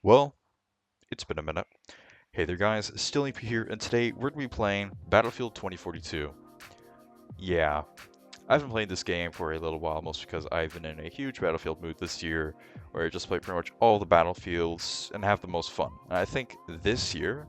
Well, it's been a minute. Hey there guys, StillEP here, and today we're going to be playing Battlefield 2042. Yeah, I've been playing this game for a little while, mostly because I've been in a huge Battlefield mood this year, where I just play pretty much all the Battlefields and have the most fun. And I think this year,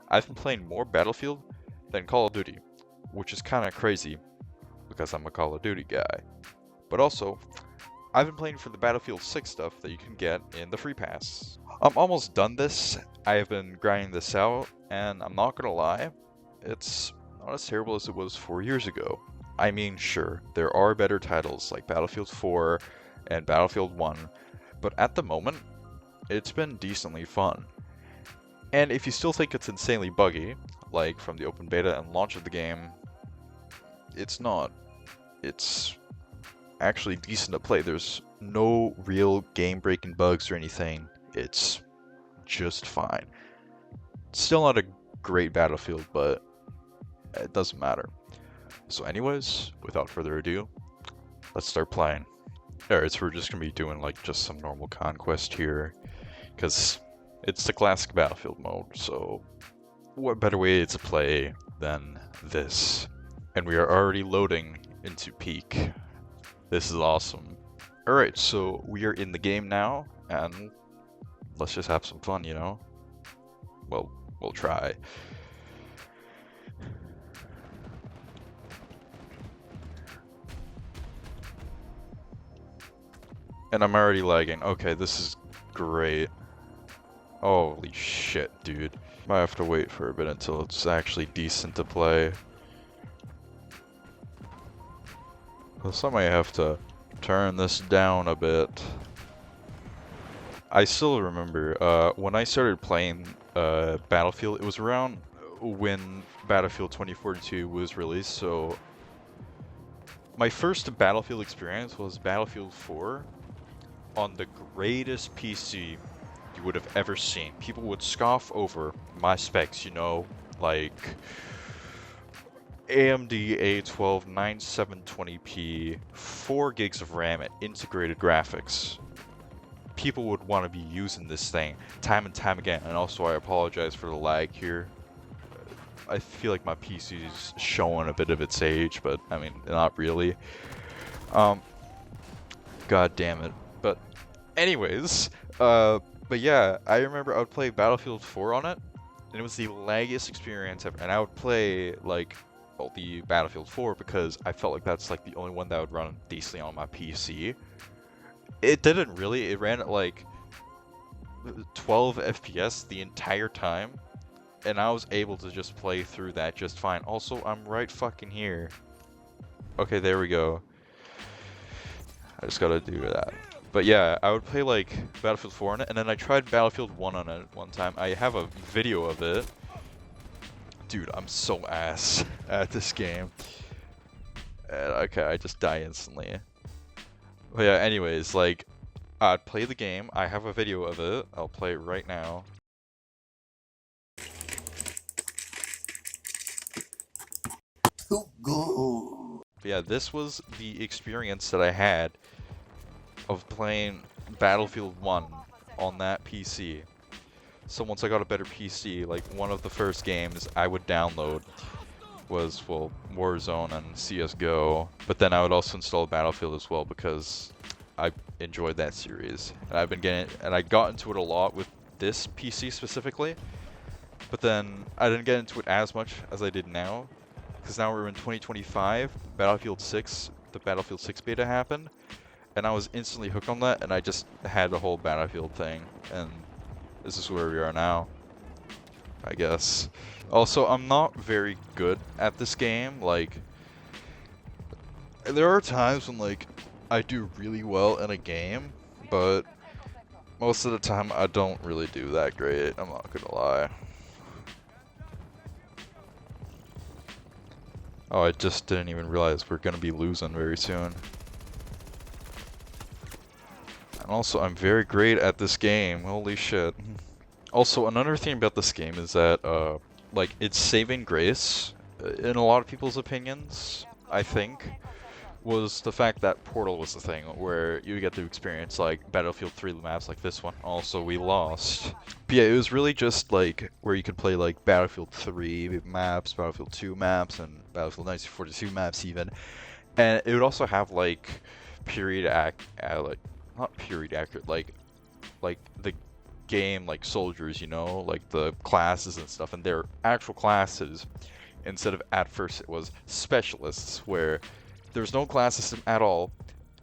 I've been playing more Battlefield than Call of Duty, which is kind of crazy, because I'm a Call of Duty guy. But also, I've been playing for the Battlefield 6 stuff that you can get in the Free Pass. I'm almost done this. I have been grinding this out, and I'm not gonna lie, it's not as terrible as it was 4 years ago. I mean, sure, there are better titles like Battlefield 4 and Battlefield 1, but at the moment, it's been decently fun. And if you still think it's insanely buggy, like from the open beta and launch of the game, it's not. It's actually decent to play. There's no real game-breaking bugs or anything. It's just fine. Still not a great Battlefield, but it doesn't matter. So anyways, without further ado, let's start playing. Alright, so we're just gonna be doing like just some normal conquest here, because it's the classic Battlefield mode, so what better way to play than this? And we are already loading into peak. This is awesome. Alright, so we are in the game now, and let's just have some fun, you know? Well, we'll try. And I'm already lagging. Okay, this is great. Holy shit, dude. Might have to wait for a bit until it's actually decent to play. Plus, I might have to turn this down a bit. I still remember, when I started playing Battlefield, it was around when Battlefield 2042 was released, so my first Battlefield experience was Battlefield 4 on the greatest PC you would have ever seen. People would scoff over my specs, you know, like AMD A12 9720p, 4 gigs of RAM at integrated graphics. People would want to be using this thing time and time again, and also I apologize for the lag here. I feel like my PC is showing a bit of its age, but I mean, not really. God damn it. But anyways, but yeah, I remember I would play Battlefield 4 on it, and it was the laggiest experience ever. And I would play like the Battlefield 4 because I felt like that's like the only one that would run decently on my PC. It didn't really. It ran at like 12 FPS the entire time, and I was able to just play through that just fine. Also, I'm right fucking here. Okay, there we go. I just gotta do that. But yeah, I would play like Battlefield 4 on it, and then I tried Battlefield 1 on it one time. I have a video of it. Dude, I'm so ass at this game. Okay, I just die instantly. But yeah, anyways, like, I'd play the game. I have a video of it. I'll play it right now. But yeah, this was the experience that I had of playing Battlefield 1 on that PC. So once I got a better PC, like one of the first games I would download was, well, Warzone and CSGO, but then I would also install Battlefield as well because I enjoyed that series. And I got into it a lot with this PC specifically, but then I didn't get into it as much as I did now, because now we're in 2025, Battlefield 6, the Battlefield 6 beta happened, and I was instantly hooked on that, and I just had the whole Battlefield thing, and this is where we are now, I guess. Also, I'm not very good at this game. Like, there are times when, like, I do really well in a game, but most of the time I don't really do that great, I'm not gonna lie. Oh, I just didn't even realize we're gonna be losing very soon. And also, I'm very great at this game, holy shit. Also, another thing about this game is that, like, it's saving grace in a lot of people's opinions, I think. was the fact that Portal was the thing where you get to experience like Battlefield 3 maps like this one. Also, we lost. But yeah, it was really just like where you could play like Battlefield 3 maps, Battlefield 2 maps, and Battlefield 1942 maps even. And it would also have like like not period accurate, like the game like soldiers, you know, like the classes and stuff, and their actual classes. Instead of at first it was specialists, where there's no class system at all,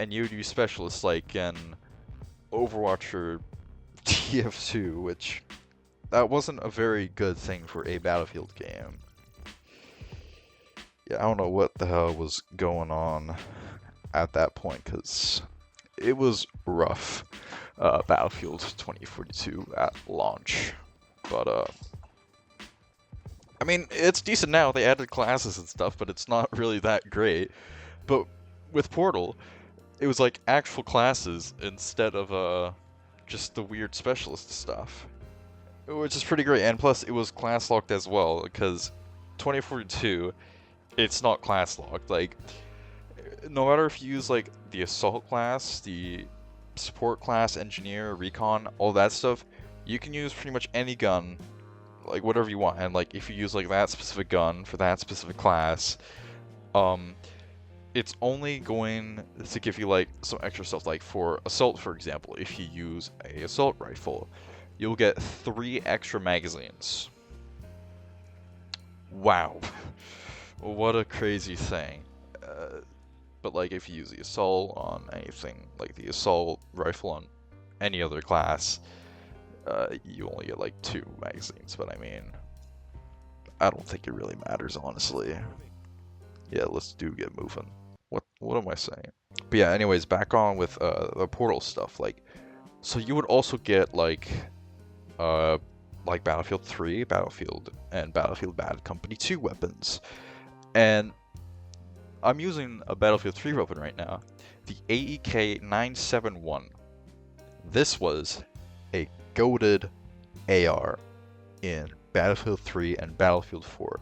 and you would use specialists like in Overwatch or TF2, which that wasn't a very good thing for a Battlefield game. Yeah, I don't know what the hell was going on at that point, because it was rough, Battlefield 2042 at launch. But, I mean, it's decent now, they added classes and stuff, but it's not really that great. But with Portal, it was like actual classes instead of just the weird specialist stuff, which is pretty great. And plus, it was class locked as well, because 2042, it's not class locked. Like, no matter if you use like the assault class, the support class, engineer, recon, all that stuff, you can use pretty much any gun, like whatever you want. And like if you use like that specific gun for that specific class, it's only going to give you like some extra stuff. Like for assault, for example, if you use a assault rifle, you'll get 3 extra magazines. Wow. What a crazy thing. But like if you use the assault on anything, like the assault rifle on any other class, you only get like 2 magazines. But I mean, I don't think it really matters, honestly. Yeah, let's get moving. What am I saying? But yeah, anyways, back on with the Portal stuff. Like, so you would also get like Battlefield 3, Battlefield, and Battlefield Bad Company 2 weapons. And I'm using a Battlefield 3 weapon right now, the AEK 971. This was a goated AR in Battlefield 3 and Battlefield 4.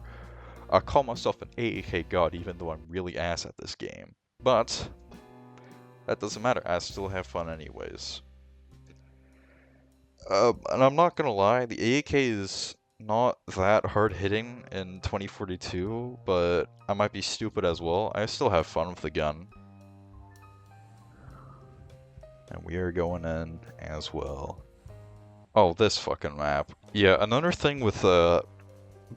I call myself an AEK god even though I'm really ass at this game. But that doesn't matter, I still have fun anyways. And I'm not gonna lie, the AEK is not that hard hitting in 2042, but I might be stupid as well. I still have fun with the gun. And we are going in as well. Oh, this fucking map. Yeah, another thing with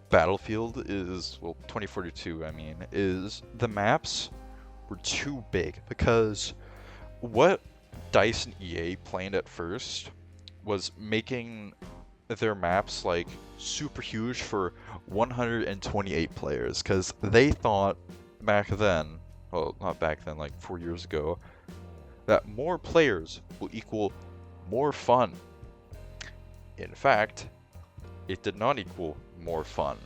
Battlefield is, well, 2042, I mean, is the maps were too big, because what DICE and EA planned at first was making their maps like super huge for 128 players, because they thought back then, well, not back then, like 4 years ago, that more players will equal more fun. In fact, it did not equal more fun.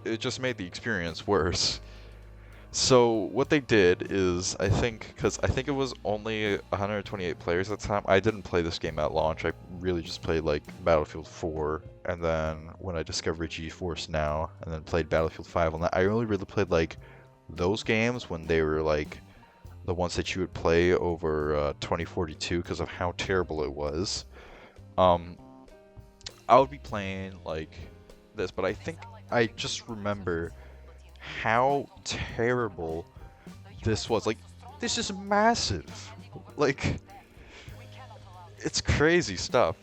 It just made the experience worse. So what they did is, I think it was only 128 players at the time. I didn't play this game at launch. I really just played like Battlefield 4, and then when I discovered GeForce Now, and then played Battlefield 5 on that. I only really played like those games when they were like the ones that you would play over 2042 because of how terrible it was. I would be playing like this, but I think I just remember how terrible this was. Like, this is massive. Like, it's crazy stuff.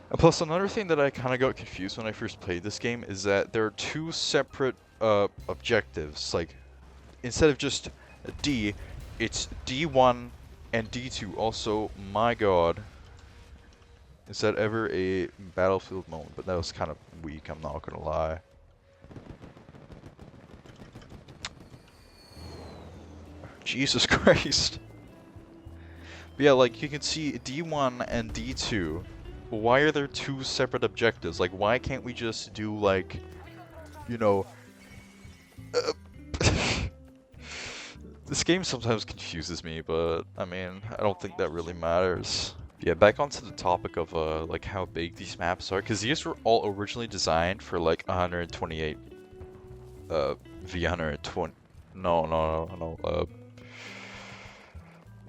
And plus, another thing that I kind of got confused when I first played this game is that there are 2 separate objectives. Like, instead of just D, it's D1 and D2. Also, my god, is that ever a Battlefield moment? But that was kind of weak, I'm not gonna lie. Jesus Christ. But yeah, like, you can see D1 and D2. Why are there 2 separate objectives? Like, why can't we just do, like, you know... This game sometimes confuses me, but, I mean, I don't think that really matters. Yeah, back onto the topic of, like, how big these maps are, because these were all originally designed for, like, 128 V120. No.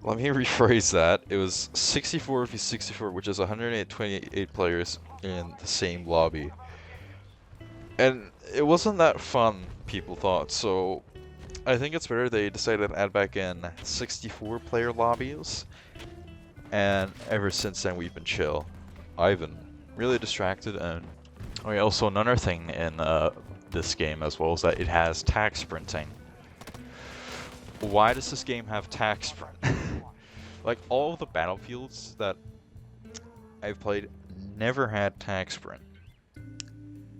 Let me rephrase that. It was 64 v 64, which is 128 players in the same lobby. And it wasn't that fun, people thought, so I think it's better they decided to add back in 64 player lobbies. And ever since then, we've been chill. I've been really distracted, and also another thing in this game as well is that it has tag sprinting. Why does this game have tag sprint? Like, all of the Battlefields that I've played never had tag sprint.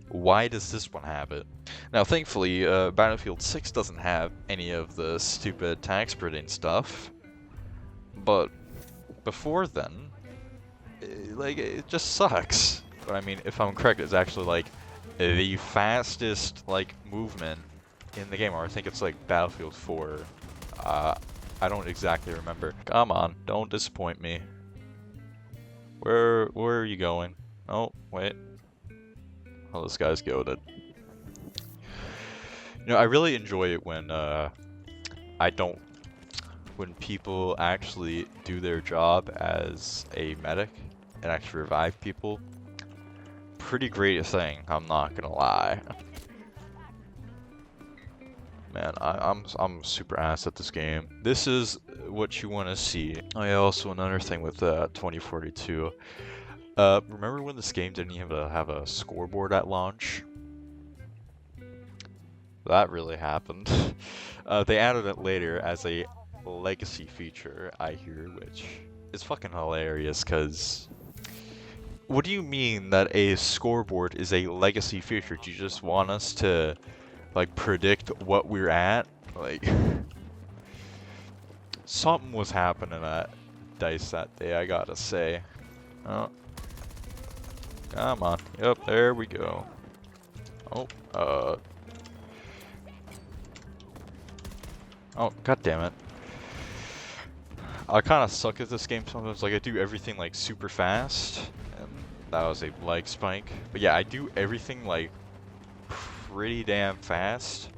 Why does this one have it? Now, thankfully, Battlefield 6 doesn't have any of the stupid tag sprinting stuff. But before then, it just sucks. But I mean, if I'm correct, it's actually like the fastest movement in the game, or I think it's like Battlefield 4. I don't exactly remember. Come on, don't disappoint me. Where are you going? Oh, wait. Oh, this guy's goated. You know, I really enjoy it when when people actually do their job as a medic and actually revive people. Pretty great thing, I'm not gonna lie. Man, I'm super ass at this game. This is what you want to see. Oh yeah, also another thing with 2042. Remember when this game didn't even have a scoreboard at launch? That really happened. They added it later as a legacy feature, I hear, which is fucking hilarious, cause what do you mean that a scoreboard is a legacy feature? Do you just want us to predict what we're at? Something was happening at DICE that day, I gotta say. Oh. Come on. Yep, there we go. Oh, oh, god damn it. I kind of suck at this game sometimes. I do everything super fast, and that was a lag spike. But yeah, I do everything pretty damn fast,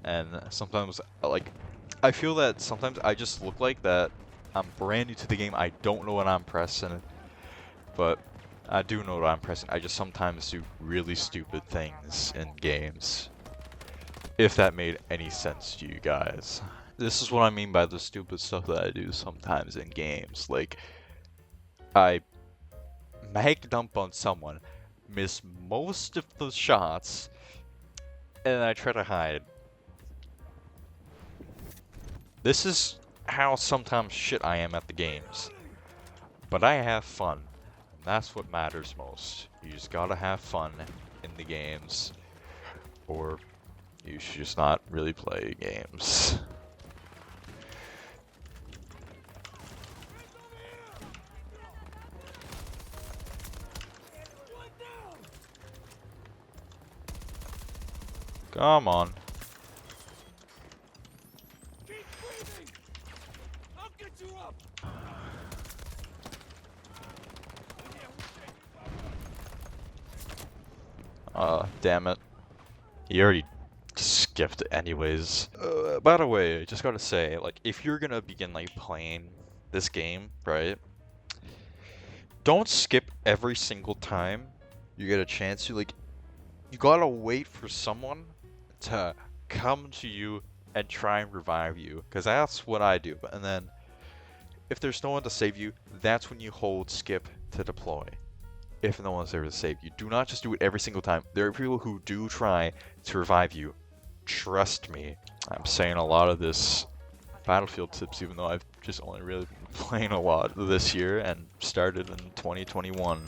and sometimes I feel that sometimes I just look like that I'm brand new to the game. I don't know what I'm pressing, but I do know what I'm pressing. I just sometimes do really stupid things in games. If that made any sense to you guys. This is what I mean by the stupid stuff that I do sometimes in games. I mag dump on someone, miss most of the shots, and then I try to hide. This is how sometimes shit I am at the games. But I have fun, and that's what matters most. You just gotta have fun in the games, or you should just not really play games. Come on. Keep breathing. I'll get you up. Damn it. He already skipped anyways. By the way, I just gotta say, if you're gonna begin, playing this game, right? Don't skip every single time you get a chance to, you gotta wait for someone to come to you and try and revive you, because that's what I do. And then, if there's no one to save you, that's when you hold skip to deploy. If no one's there to save you, do not just do it every single time. There are people who do try to revive you. Trust me. I'm saying a lot of this Battlefield tips, even though I've just only really been playing a lot this year and started in 2021.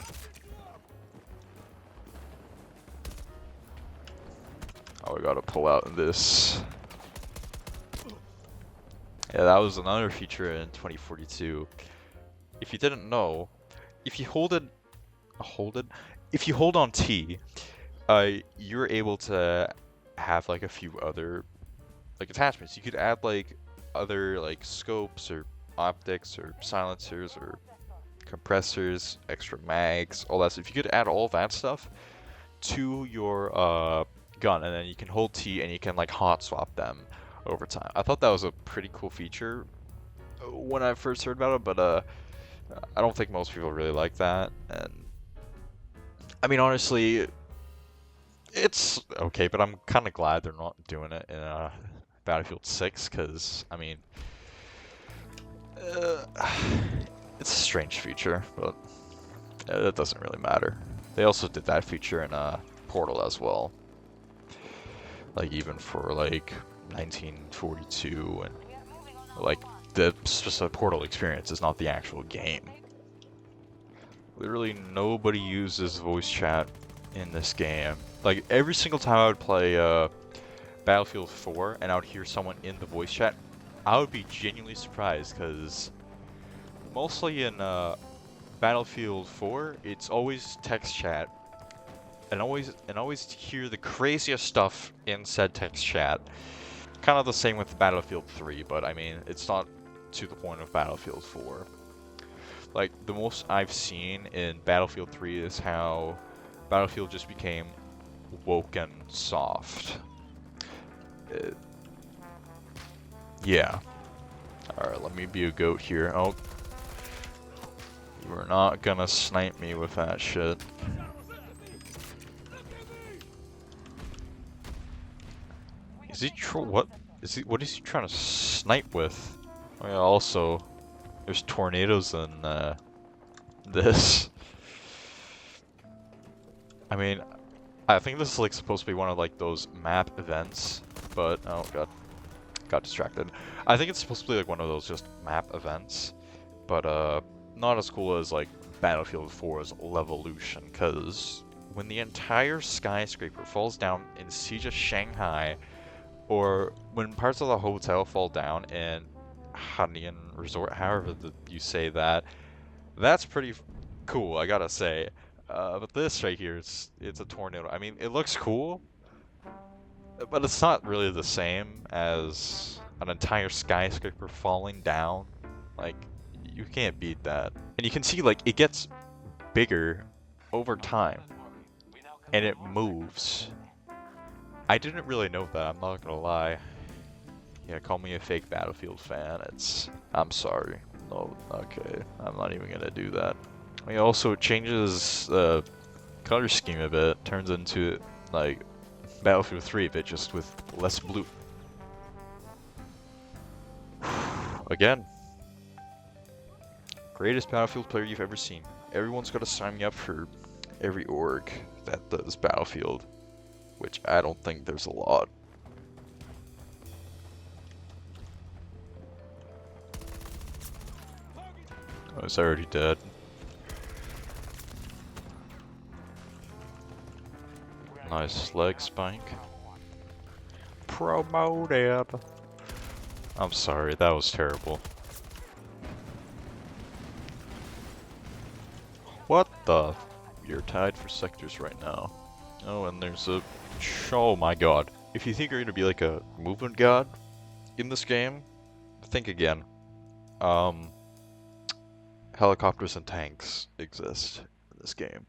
Oh, I gotta pull out this. Yeah, that was another feature in 2042. If you didn't know, if you hold on T, you're able to have a few other attachments. You could add other scopes or optics or silencers or compressors, extra mags, all that stuff. If you could add all that stuff to your gun, and then you can hold T and you can like hot swap them over time. I thought that was a pretty cool feature when I first heard about it, but I don't think most people really like that. And I mean, honestly, it's okay, but I'm kind of glad they're not doing it in Battlefield 6, because I mean, uh, it's a strange feature, but it doesn't really matter. They also did that feature in Portal as well, like even for like 1942, and like the specific Portal experience is not the actual game. Literally nobody uses voice chat in this game. Like every single time I would play Battlefield 4 and I would hear someone in the voice chat, I would be genuinely surprised, because mostly in Battlefield 4, it's always text chat, and always hear the craziest stuff in said text chat. Kind of the same with Battlefield 3, but I mean, it's not to the point of Battlefield 4. Like, the most I've seen in Battlefield 3 is how Battlefield just became woke and soft. Yeah. Alright, let me be a goat here. Oh. You are not gonna snipe me with that shit. Is he what is he trying to snipe with? Oh yeah, also, there's tornadoes in this. I mean, I think this is like supposed to be one of like those map events, but oh god, got distracted. I think it's supposed to be like one of those just map events, but not as cool as like Battlefield 4's Levolution, because when the entire skyscraper falls down in Siege of Shanghai, or when parts of the hotel fall down in Hanian Resort, however you say that, that's pretty cool, I gotta say. But this right here, it's a tornado. I mean, it looks cool, but it's not really the same as an entire skyscraper falling down. Like, you can't beat that. And you can see, like, it gets bigger over time, and it moves. I didn't really know that, I'm not gonna lie. Yeah, call me a fake Battlefield fan, I'm sorry. No, okay, I'm not even gonna do that. It also changes the color scheme a bit, turns into, like, Battlefield 3 but just with less blue. Again. Greatest Battlefield player you've ever seen. Everyone's gotta sign me up for every org that does Battlefield, which I don't think there's a lot. Oh, it's already dead. Nice leg spike. Promoted. I'm sorry, that was terrible. What the? You're tied for sectors right now. Oh, and there's a... Oh my god. If you think you're gonna be like a movement god in this game, think again. Helicopters and tanks exist in this game,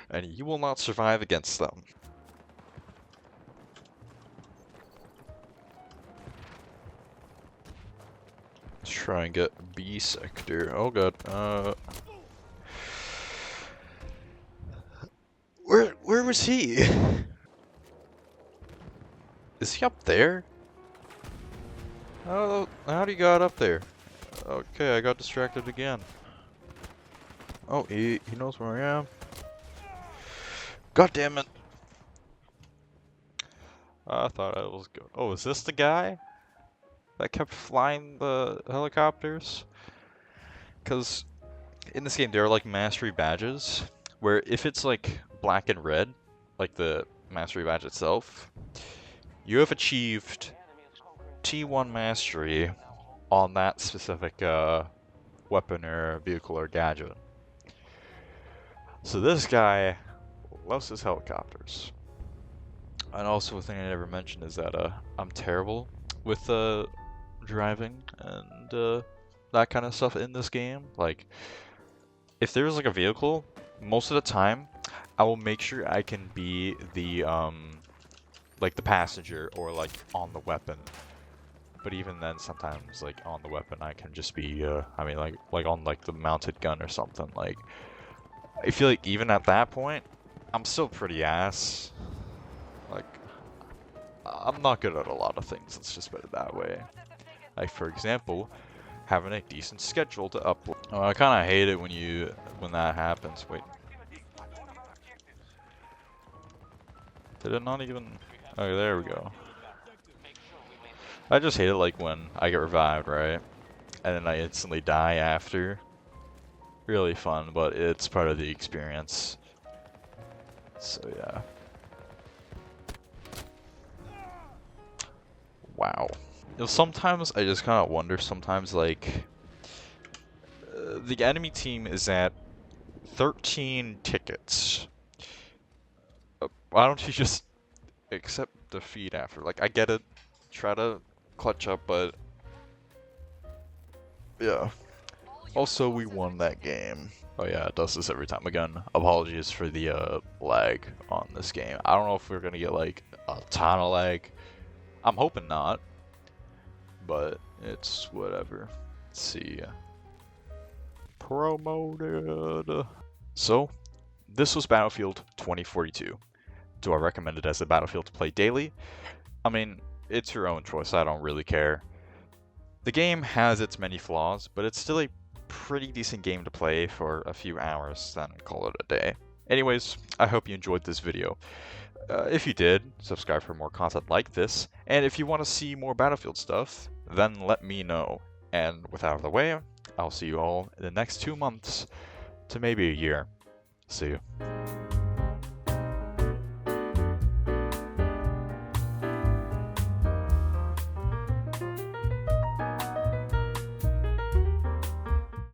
and you will not survive against them. Let's try and get B sector. Oh god. Where was he? Is he up there? Oh, how do you got up there? Okay, I got distracted again. Oh, he knows where I am. God damn it! I thought I was good. Oh, is this the guy that kept flying the helicopters? Because in this game there are like mastery badges, where if it's like black and red, like the mastery badge itself, you have achieved T1 mastery on that specific weapon or vehicle or gadget. So this guy loves his helicopters. And also a thing I never mentioned is that I'm terrible with driving and that kind of stuff in this game. Like, if there's like a vehicle, most of the time I will make sure I can be the like the passenger or like on the weapon. But even then, sometimes like on the weapon, I can just be I mean like on like the mounted gun or something. Like I feel like even at that point, I'm still pretty ass. Like I'm not good at a lot of things. Let's just put it that way. Like for example, having a decent schedule to upload. Oh, I kind of hate it when that happens. Wait. Did it not even... Oh, there we go. I just hate it like when I get revived, right? And then I instantly die after. Really fun, but it's part of the experience. So yeah. Wow. You know, sometimes I just kind of wonder, sometimes like... the enemy team is at 13 tickets. Why don't you just accept defeat after? Like, I get it. Try to clutch up, but... Yeah. Also, we won that game. Oh yeah, it does this every time. Again, apologies for the lag on this game. I don't know if we're gonna get like a ton of lag. I'm hoping not. But it's whatever. Let's see. Promoted. So, this was Battlefield 2042. Do I recommend it as a Battlefield to play daily? I mean, it's your own choice. I don't really care. The game has its many flaws, but it's still a pretty decent game to play for a few hours, then call it a day. Anyways, I hope you enjoyed this video. If you did, subscribe for more content like this, and if you want to see more Battlefield stuff, then let me know. And with out of the way, I'll see you all in the next 2 months to maybe a year. See you.